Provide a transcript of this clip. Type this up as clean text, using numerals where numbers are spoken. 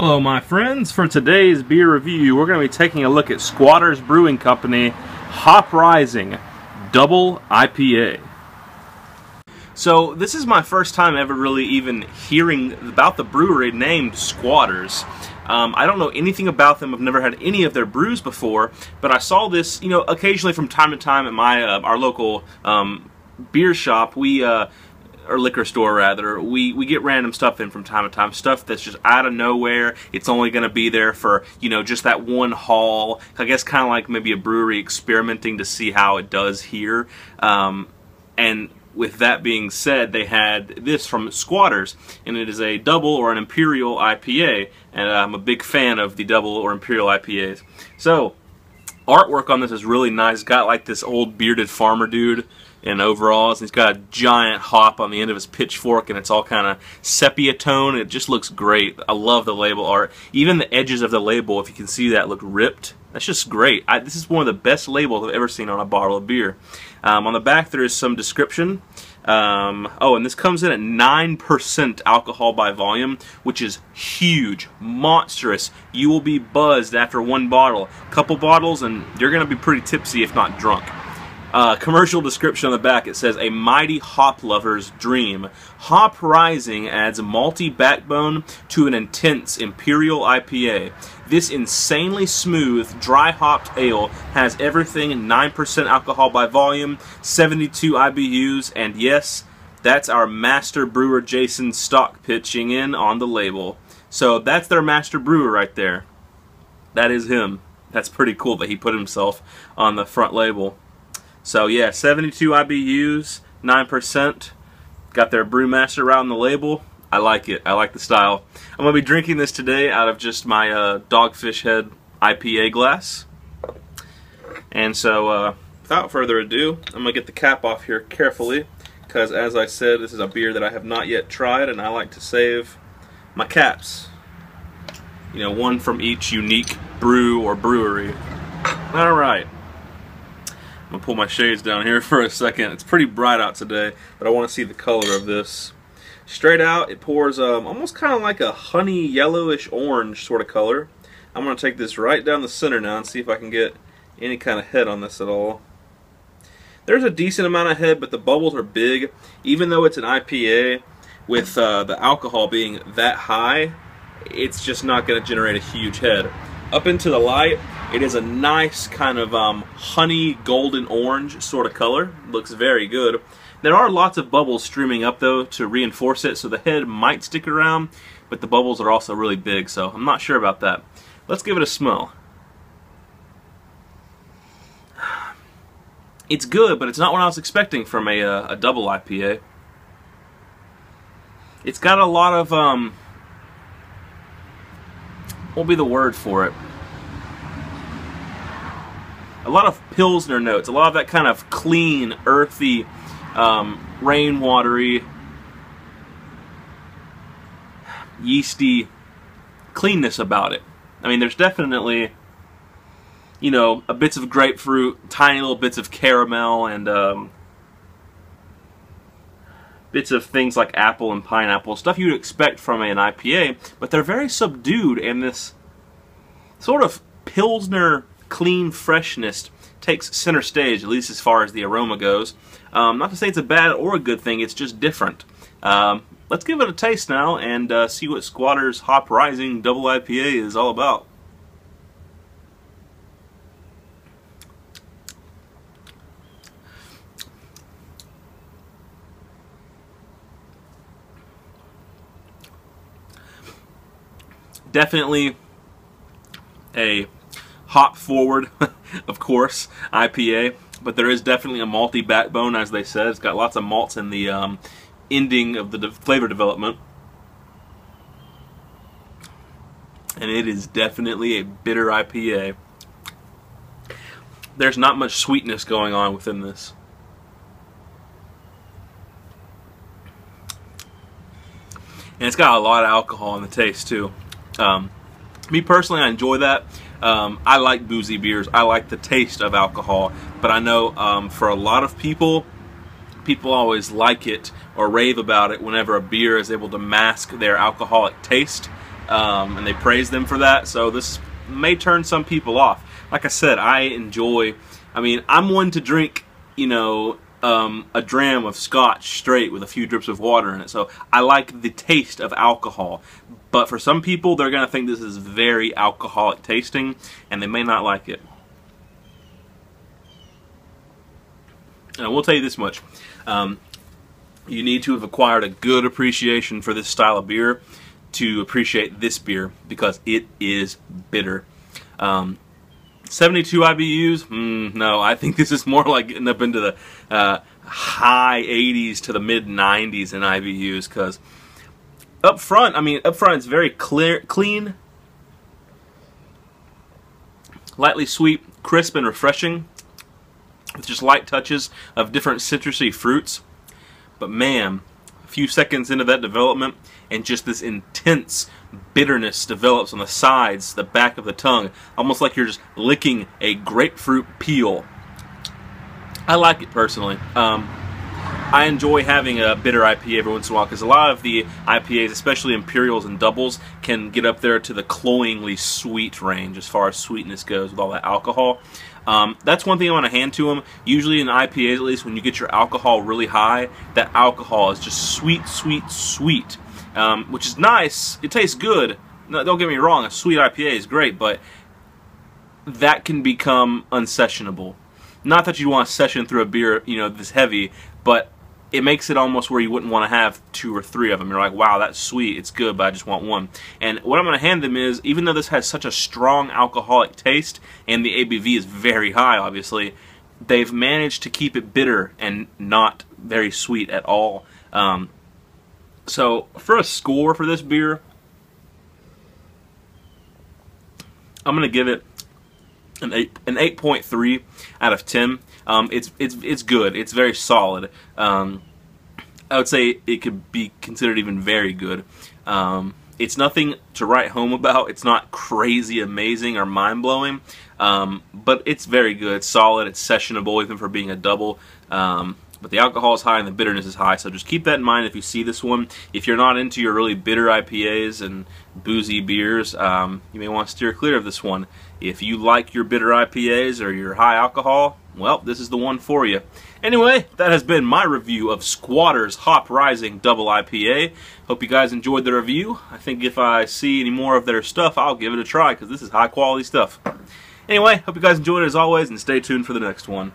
Hello my friends, for today's beer review we're going to be taking a look at Squatters Brewing Company Hop Rising Double IPA. So this is my first time ever really even hearing about the brewery named Squatters. I don't know anything about them. I've never had any of their brews before, but I saw this, occasionally from time to time at my our local beer shop. Or liquor store rather, we get random stuff in from time to time, stuff that's just out of nowhere. It's only going to be there for, just that one haul. I guess kind of like maybe a brewery experimenting to see how it does here. And with that being said, they had this from Squatters, and it is a double or an imperial IPA, and I'm a big fan of the double or imperial IPAs. So, artwork on this is really nice. Got like this old bearded farmer dude in overalls. He's got a giant hop on the end of his pitchfork, and it's all kind of sepia tone. It just looks great. I love the label art. Even the edges of the label, if you can see that, look ripped. That's just great. This is one of the best labels I've ever seen on a bottle of beer. On the back there is some description. Oh, and this comes in at 9% alcohol by volume, which is huge, monstrous. You will be buzzed after one bottle. Couple bottles and you're going to be pretty tipsy if not drunk. Commercial description on the back, it says, a mighty hop lover's dream. Hop Rising adds malty backbone to an intense imperial IPA. This insanely smooth, dry-hopped ale has everything 9% alcohol by volume, 72 IBUs, and yes, that's our master brewer Jason stock pitching in on the label. So that's their master brewer right there. That is him. That's pretty cool that he put himself on the front label. So yeah, 72 IBUs, 9%. Got their brewmaster right on the label. I like it. I like the style. I'm going to be drinking this today out of just my Dogfish Head IPA glass. And so, without further ado, I'm going to get the cap off here carefully, because as I said, this is a beer that I have not yet tried, and I like to save my caps. One from each unique brew or brewery. Alright. I'm going to pull my shades down here for a second. It's pretty bright out today, but I want to see the color of this. Straight out, it pours almost kind of like a honey yellowish orange sort of color. I'm going to take this right down the center now and see if I can get any kind of head on this at all. There's a decent amount of head, but the bubbles are big. Even though it's an IPA, with the alcohol being that high, it's just not going to generate a huge head. Up into the light, it is a nice kind of honey golden orange sort of color. Looks very good. There are lots of bubbles streaming up though to reinforce it, so the head might stick around, but the bubbles are also really big, so I'm not sure about that. Let's give it a smell. It's good, but it's not what I was expecting from a double IPA. It's got a lot of, what will be the word for it? A lot of Pilsner notes, a lot of that kind of clean, earthy, rainwatery, yeasty cleanness about it. I mean, there's definitely, bits of grapefruit, tiny little bits of caramel, and bits of things like apple and pineapple, stuff you'd expect from an IPA, but they're very subdued, and this sort of Pilsner clean freshness takes center stage, at least as far as the aroma goes. Not to say it's a bad or a good thing, it's just different. Let's give it a taste now and see what Squatters Hop Rising Double IPA is all about. Definitely a hop forward, of course, IPA, but there is definitely a malty backbone, as they said. It's got lots of malts in the ending of the flavor development. And it is definitely a bitter IPA. There's not much sweetness going on within this. And it's got a lot of alcohol in the taste, too. Me personally, I enjoy that. I like boozy beers. I like the taste of alcohol, but I know for a lot of people always like it or rave about it whenever a beer is able to mask their alcoholic taste. and they praise them for that. So this may turn some people off. Like I said, I enjoy. I mean, I'm one to drink, you know, a dram of scotch straight with a few drips of water in it. So I like the taste of alcohol. But for some people, they're going to think this is very alcoholic tasting, and they may not like it. And I will tell you this much. You need to have acquired a good appreciation for this style of beer to appreciate this beer, because it is bitter. 72 IBUs? No, I think this is more like getting up into the high 80s to the mid 90s in IBUs, because up front it's very clean, lightly sweet, crisp, and refreshing, with just light touches of different citrusy fruits. But man, a few seconds into that development, and just this intense bitterness develops on the sides, the back of the tongue, almost like you're just licking a grapefruit peel. I like it personally. I enjoy having a bitter IPA every once in a while, because a lot of the IPAs, especially Imperials and Doubles, can get up there to the cloyingly sweet range as far as sweetness goes with all that alcohol. That's one thing I want to hand to them. Usually in IPAs, at least, when you get your alcohol really high, that alcohol is just sweet, sweet, sweet, which is nice. It tastes good. No, don't get me wrong, a sweet IPA is great, but that can become unsessionable. Not that you want to session through a beer, you know, this heavy, but it makes it almost where you wouldn't want to have 2 or 3 of them. You're like, wow, that's sweet, it's good, but I just want one. And what I'm going to hand them is, even though this has such a strong alcoholic taste, and the ABV is very high, obviously, they've managed to keep it bitter and not very sweet at all. So, for a score for this beer, I'm going to give it an 8.3 out of 10. It's good. It's very solid. I would say it could be considered even very good. It's nothing to write home about. It's not crazy amazing or mind-blowing, but it's very good. It's solid. It's sessionable even for being a double. But the alcohol is high and the bitterness is high, so just keep that in mind if you see this one. If you're not into your really bitter IPAs and boozy beers, you may want to steer clear of this one. If you like your bitter IPAs or your high alcohol, well, this is the one for you. Anyway, that has been my review of Squatter's Hop Rising Double IPA. Hope you guys enjoyed the review. I think if I see any more of their stuff, I'll give it a try, because this is high quality stuff. Anyway, hope you guys enjoyed it as always, and stay tuned for the next one.